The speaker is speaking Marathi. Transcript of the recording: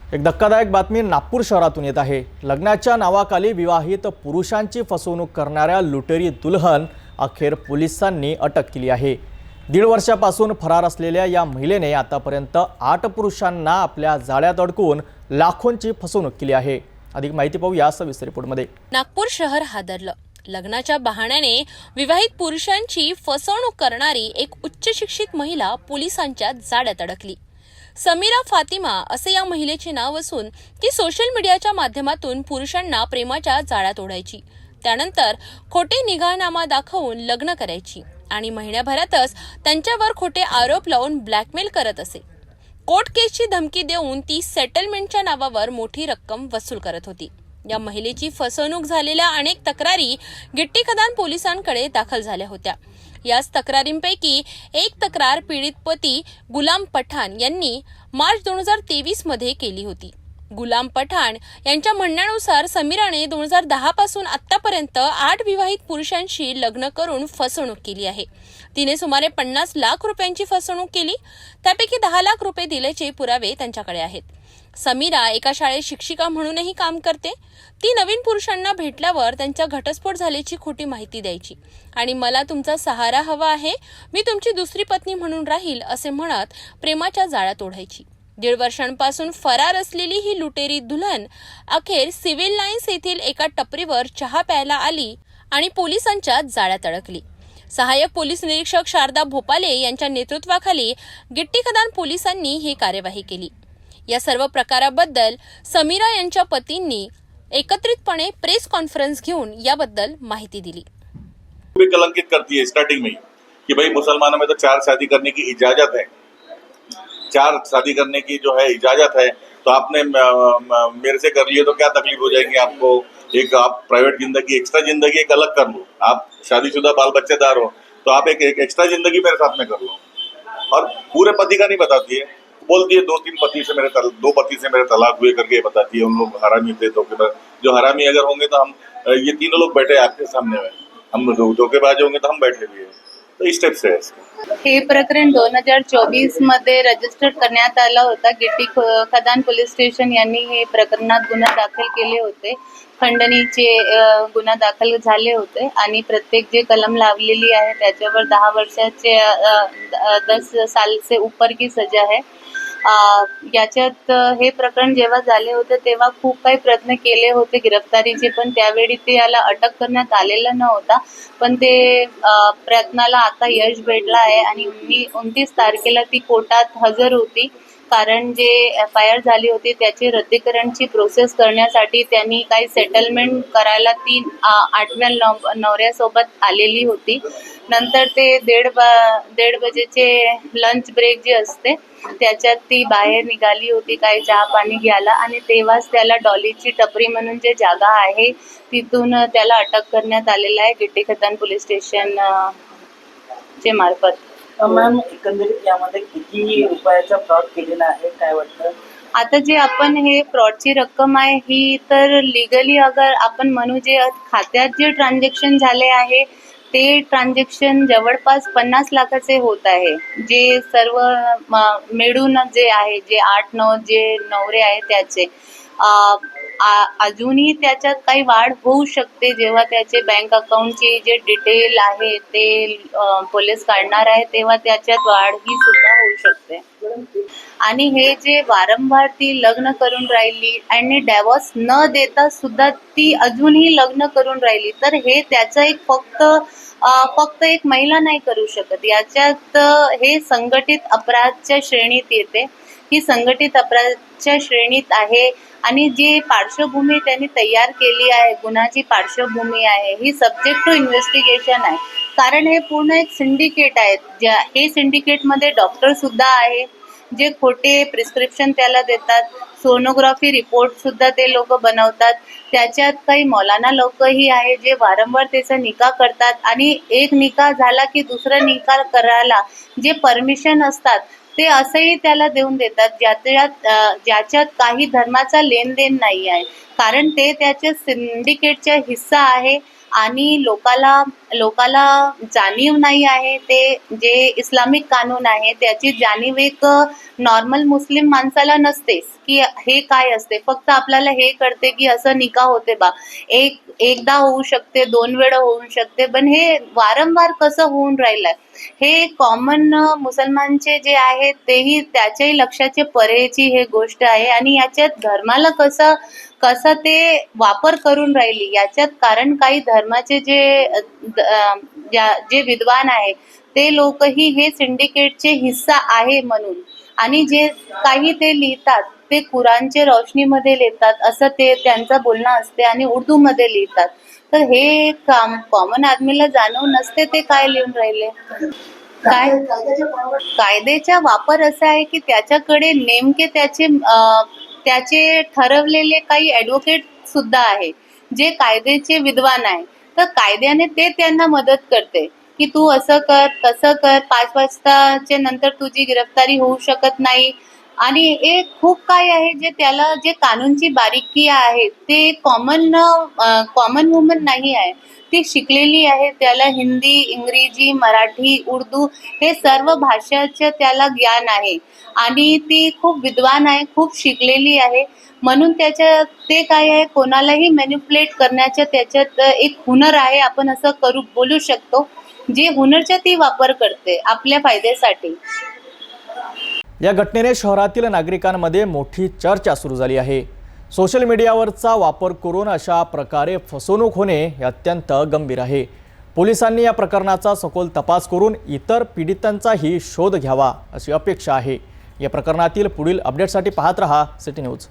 एक धक्कादायक बातमी नागपूर शहरातून येत आहे। लग्नाच्या नावाखाली विवाहित पुरुषांची फसवणूक करणाऱ्या लुटेरी दुल्हन अखेर पोलिसांनी अटक केली आहे। 1.5 वर्षापासून फरार असलेल्या या महिलेने आतापर्यंत 8 पुरुषांना आपल्या जाळ्यात अडकवून लाखोंची फसवणूक केली आहे। अधिक माहिती पाहूया सविस्तर रिपोर्टमध्ये। नागपूर शहर हादरलं। लग्नाच्या बहाण्याने विवाहित पुरुषांची फसवणूक करणारी एक उच्च शिक्षित महिला पोलिसांच्या जाळ्यात अडकली। समीरा फातिमा असे या महिलेचे नाव असून ती सोशल मीडियाच्या माध्यमातून पुरुषांना प्रेमाच्या जाळ्यात ओढायची, त्यानंतर खोटे निगाहनामा दाखवून लग्न करायची आणि महिन्याभरातच त्यांच्यावर खोटे आरोप लावून ब्लॅकमेल करत असे। कोर्ट केसची धमकी देऊन ती सेटलमेंटच्या नावावर मोठी रक्कम वसूल करत होती। या महिलेची फसवणूक झालेल्या अनेक तक्रारी गिट्टी खदान पोलिसांकडे दाखल झाल्या होत्या। याच तक्रारींपैकी एक तक्रार पीडित पती गुलाम पठाण यांनी मार्च 2023 मध्ये केली होती। गुलाम पठाण यांच्या म्हणण्यानुसार समीराने 2010 पासून आतापर्यंत 8 विवाहित पुरुषांशी लग्न करून फसवणूक केली आहे। तिने सुमारे 50 लाख रुपयांची फसवणूक केली, त्यापैकी 10 लाख रुपये दिल्याचे पुरावे त्यांच्याकडे आहेत। समीरा एका शाळेत शिक्षिका म्हणूनही काम करते। ती नवीन पुरुषांना भेटल्यावर त्यांचा घटस्फोट झाल्याची खोटी माहिती द्यायची आणि मला तुमचा सहारा हवा आहे, मी तुमची दुसरी पत्नी म्हणून राहील असे म्हणत प्रेमाच्या जाळ्यात ओढायची। 1.5 वर्षांपासून फरार असलेली ही लुटेरी दुल्हन अखेर सिव्हिल लाईन्स येथील एका टपरीवर चहा प्यायला आली आणि पोलिसांच्या जाळ्यात अडकली। सहाय्यक पोलीस निरीक्षक शारदा भोपाले यांच्या नेतृत्वाखाली गिट्टी खदान पोलिसांनी ही कार्यवाही केली। या सर्व प्रकाराबद्दल समीरा यांच्या पतींनी एकत्रितपणे प्रेस कॉन्फ्रेंस घेऊन याबद्दल माहिती दिली। भी कलंकित करती है स्टार्टिंग में ही कि भाई मुसलमानों में तो 4 शादी करने की इजाजत है, 4 शादी करने की जो है इजाजत है, तो आपने मेरे से कर लिए तो क्या तकलीफ हो जाएगी आपको। एक आप प्राइवेट जिंदगी, एक्स्ट्रा जिंदगी एक अलग कर लो। आप शादीशुदा बाल बच्चेदार हो तो आप एक एक्स्ट्रा जिंदगी मेरे साथ में कर लो। और पूरे पति का नहीं बताती है, बोलती है 2-3 पति से मेरे 2 पति से मेरे तलाक हुए करके बताती है। उन लोग हरामी थे, जो हरामी अगर होंगे तो हम ये तीनों लोग बैठे आपके सामने में, हम धोखेबाज होंगे तो हम बैठे भी है। तो इस टाइप से है। हे प्रकरण 2024 मध्ये रजिस्टर करण्यात आला होता। गिट्टी खदान पोलीस स्टेशन यांनी हे प्रकरणात गुन्हा दाखल केले होते। खंडणीचे गुन्हा दाखल झाले होते आणि प्रत्येक जे कलम लावलेली आहे त्याच्यावर 10 वर्षाचे 10 साल से ऊपर की सजा है। याच्यात हे प्रकरण जेव्हा झाले होते तेव्हा खूप काही प्रयत्न केले होते गिरफ्तारीचे, पण त्यावेळी ते याला अटक करण्यात आलेलं नव्हता। पण ते प्रयत्नाला आता यश भेटलं आहे आणि 29 तारखेला ती कोर्टात हजर होती, कारण जे FIR झाली होती त्याची रद्दीकरणची प्रोसेस करण्यासाठी त्यांनी काही सेटलमेंट करायला ती 8व्या नवऱ्यासोबत आलेली होती। नंतर ते 1:30 बजेचे लंच ब्रेक जे असते त्याच्यात ती बाहेर निघाली होती काही चहा पाणी घ्यायला आणि तेव्हाच त्याला डॉलीची टपरी म्हणून जे जागा आहे तिथून त्याला अटक करण्यात आलेलं आहे गिट्टी खदान पोलीस स्टेशन चे मार्फत। मॅम, एकंदरीत यामध्ये किती रुपयाचा फ्रॉड केलेला आहे, काय वाटतं? आता जे आपण हे फ्रॉडची रक्कम आहे ही तर लिगली अगर आपण म्हणू जे खात्यात जे ट्रान्झॅक्शन झाले आहे ते ट्रान्झॅक्शन जवळपास 50 लाखाचे होत आहे। जे सर्व मिळून जे आहे जे 8-9 जे नवरे आहे त्याचे अजूनही त्याच्यात काही वाढ होऊ शकते। जेव्हा त्याचे बँक अकाउंटची जे डिटेल आहे ते पोलीस काढणार आहे तेव्हा त्याच्यात वाढ ही सुद्धा होऊ शकते। आणि हे जे वारंवार ती लग्न करून राहिली आणि डिवोर्स न देता सुद्धा ती अजूनही लग्न करून राहिली, तर हे त्याचं एक फक्त एक महिला नाही करू शकत। याच्यात हे संघटित अपराधच्या श्रेणीत येते। ही संघटित अपराधच्या श्रेणीत आहे आणि जी पार्श्वभूमी त्यांनी तयार केली आहे, गुन्ह्याची पार्श्वभूमी आहे, ही सब्जेक्ट टू इन्व्हेस्टिगेशन आहे। कारण हे पूर्ण एक सिंडिकेट आहे। हे सिंडिकेटमध्ये डॉक्टर सुद्धा आहे जे खोटे प्रिस्क्रिप्शन त्याला देतात, सोनोग्राफी रिपोर्ट सुद्धा ते लोक बनवतात। त्याच्यात काही मौलाना लोकही आहे जे वारंवार त्याचा निकाह करतात आणि एक निकाह झाला की दुसरा निकाह करायला जे परमिशन असतात ते असंही त्याला देऊन देतात, ज्याच्यात काही धर्माचा लेनदेन नाही आहे। कारण ते त्याच्या सिंडिकेटचा हिस्सा आहे आणि लोकाला जाणीव नाही आहे. ते जे इस्लामिक कानून आहे त्याची जाणीव एक नॉर्मल मुस्लिम माणसाला नसतेच की हे काय असते. फक्त आपल्याला हे कळते की असं निकाह होते बा, एकदा होऊ शकते, 2 वेळा होऊ शकते, पण हे वारंवार कसं होऊन राहिलंय हे कॉमन मुसलमानचे जे आहेत तेही त्याच्याही लक्षाचे परेची हे गोष्ट आहे. आणि याच्यात धर्माला कसं ते वापर करून राहिली याच्यात कारण काही धर्माचे जे विद्वान आहेत ते लोकही हे सिंडिकेटचे हिस्सा आहे म्हणून, आणि जे काही ते लिहितात ते कुराणचे रोशनीमध्ये लिहितात असं ते त्यांचं बोलणं असते आणि उर्दूमध्ये लिहितात. तर हे कॉमन आदमीला जाणव नसते ते काय लिहून राहिले. काय कायद्याचा वापर असा आहे की त्याच्याकडे नेमके त्याचे ठरवलेले काही ॲडव्होकेट सुद्धा आहे जे कायद्याचे विद्वान आहे. तर कायद्याने ते त्यांना मदत करते की तू असं कर तसं कर, 5 वाजताच्या नंतर तुझी गिरफ्तारी होऊ शकत नाही. आणि एक खूप काय आहे जे त्याला जे कानूनची बारीकी आहे ते कॉमन वुमन नाही आहे, ती शिकलेली आहे. त्याला हिंदी, इंग्रजी, मराठी, उर्दू हे सर्व भाषाचं त्याला ज्ञान आहे आणि ती खूप विद्वान आहे, खूप शिकलेली आहे. म्हणून ते काय आहे कोणालाही मॅनिप्युलेट करण्याचं त्याच्यात एक हुनर आहे, आपण असं बोलू शकतो. जे हुनरचा ती वापर करते आपल्या फायद्यासाठी. या घटनेने शहरातील नागरिकांमध्ये मोठी चर्चा सुरू झाली आहे. सोशल मीडियावरचा वापर करून अशा प्रकारे फसवणूक होणे हे अत्यंत गंभीर आहे. पोलिसांनी या प्रकरणाचा सखोल तपास करून इतर पीडितांचाही शोध घ्यावा अशी अपेक्षा आहे. या प्रकरणातील पुढील अपडेटसाठी पाहत रहा सिटी न्यूज.